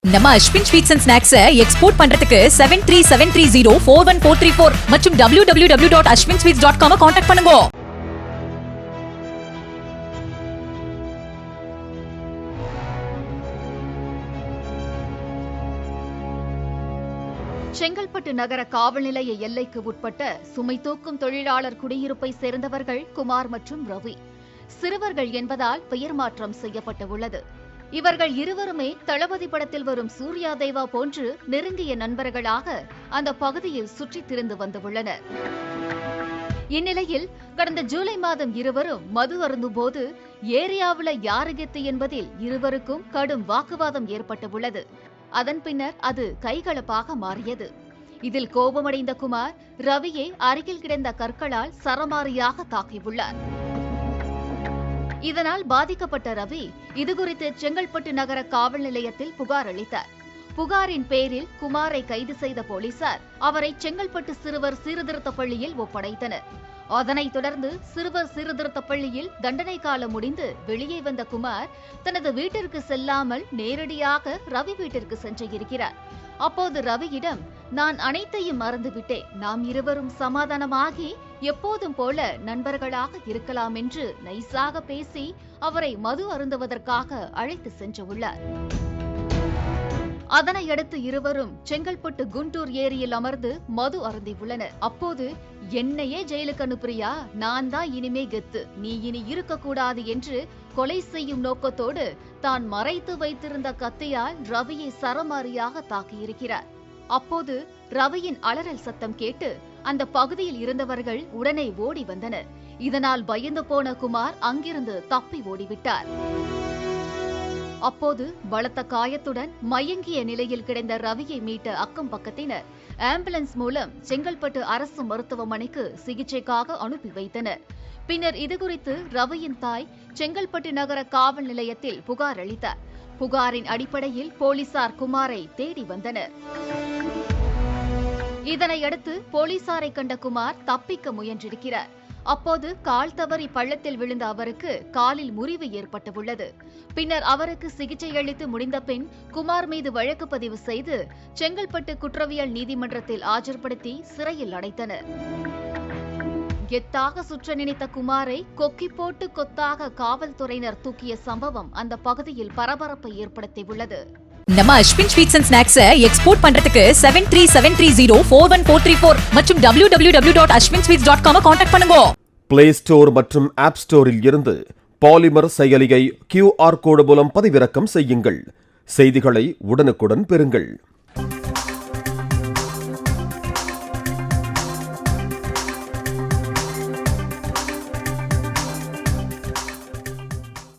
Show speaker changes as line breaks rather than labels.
நம்ம Ashwin sweets and snacks export பண்றதுக்கு 7373041434 மற்றும் www.ashwinsweets.com கான்டாக்ட் பண்ணுங்க.
செங்கல்பட்டு நகர காவல் நிலைய எல்லைக்கு உட்பட்ட சுமை தூக்கும் தொழிலாளர் குடியிருப்பை சேர்ந்தவர்கள் குமார் மற்றும் ரவி. சிறுவர்கள் என்பதால் பெயர் மாற்றம் செய்யப்பட்டுள்ளது. இவர்கள் இருவருமே தளபதி படத்தில் வரும் சூர்யா தேவா போன்று நெருங்கிய நண்பர்களாக அந்த பகுதியில் சுற்றித் திரிந்து வந்துள்ளனர். இந்நிலையில் கடந்த ஜூலை மாதம் இருவரும் மது அருந்தும்போது ஏரியாவுல யாரு கெத்து என்பதில் இருவருக்கும் கடும் வாக்குவாதம் ஏற்பட்டுள்ளது. அதன் பின்னர் அது கைகலப்பாக மாறியது. இதில் கோபமடைந்த குமார் ரவியை அருகில் கிடந்த கற்களால் சரமாரியாக தாக்கியுள்ளார். இதனால் பாதிக்கப்பட்ட ரவி இதுகுறித்து செங்கல்பட்டு நகர காவல் நிலையத்தில் புகார் அளித்தார். புகாரின் பேரில் குமாரை கைது செய்த போலீசார் அவரை செங்கல்பட்டு சிறுவர் சீர்திருத்த பள்ளியில் ஒப்படைத்தனர். அதனைத் தொடர்ந்து சிறுவர் சீர்திருத்த பள்ளியில் தண்டனை காலம் முடிந்து வெளியே வந்த குமார் தனது வீட்டிற்கு செல்லாமல் நேரடியாக ரவி வீட்டிற்கு சென்றிருக்கிறார். அப்போது ரவியிடம், நான் அனைத்தையும் மறந்துவிட்டேன், நாம் இருவரும் சமாதானமாகி எப்போதும் போல நண்பர்களாக இருக்கலாம் என்று நைசாக பேசி அவரை மது அருந்துவதற்காக அழைத்து சென்றுள்ளார். அதனையடுத்து இருவரும் செங்கல்பட்டு குண்டூர் ஏரியில் அமர்ந்து மது அருந்தியுள்ளனர். அப்போது, என்னையே ஜெயிலுக்கு அனுப்புறியா, நான் தான் இனிமே கெத்து, நீ இனி இருக்கக்கூடாது என்று கொலை செய்யும் நோக்கத்தோடு தான் மறைத்து வைத்திருந்த கத்தியால் ரவியை சரமாரியாக தாக்கியிருக்கிறார். அப்போது ரவியின் அலறல் சத்தம் கேட்டு அந்த பகுதியில் இருந்தவர்கள் உடனே ஓடி வந்தனர். இதனால் பயந்து போன குமார் அங்கிருந்து தப்பி ஓடிவிட்டார். அப்போது பலத்த காயத்துடன் மயங்கிய நிலையில் கிடந்த ரவியை மீட்ட அக்கம் பக்கத்தினர் ஆம்புலன்ஸ் மூலம் செங்கல்பட்டு அரசு மருத்துவமனைக்கு சிகிச்சைக்காக அனுப்பி வைத்தனர். பின்னர் இதுகுறித்து ரவியின் தாய் செங்கல்பட்டு நகர காவல் நிலையத்தில் புகார் அளித்தார். புகாரின் அடிப்படையில் போலீசார் குமாரை தேடி வந்தனர். இதனையடுத்து போலீசாரை கண்ட குமார் தப்பிக்க முயன்றிருக்கிறார். அப்போது கால் தவறி பள்ளத்தில் விழுந்த அவருக்கு காலில் முறிவு ஏற்பட்டுள்ளது. பின்னர் அவருக்கு சிகிச்சை அளித்து முடிந்த பின் குமார் மீது வழக்கு பதிவு செய்து செங்கல்பட்டு குற்றவியல் நீதிமன்றத்தில் ஆஜர்படுத்தி சிறையில் அடைத்தனர். கெத்தாக சுற்ற நினைத்த குமாரை கொக்கி போட்டு கொத்தாக காவல்துறையினர் தூக்கிய சம்பவம் அந்த பகுதியில் பரபரப்பை ஏற்படுத்தியுள்ளது.
நம்ம Ashwin sweets and snacks export பண்றதுக்கு 7373041434 மற்றும் www.ashwinsweets.com கான்டாக்ட் பண்ணுங்க.
பிளே ஸ்டோர் மற்றும் ஆப் ஸ்டோரில் இருந்து பாலிமர் செயலியை QR கோடு மூலம் பதிவிறக்கம் செய்யுங்கள். செய்திகளை உடனுக்குடன் பெறுங்கள்.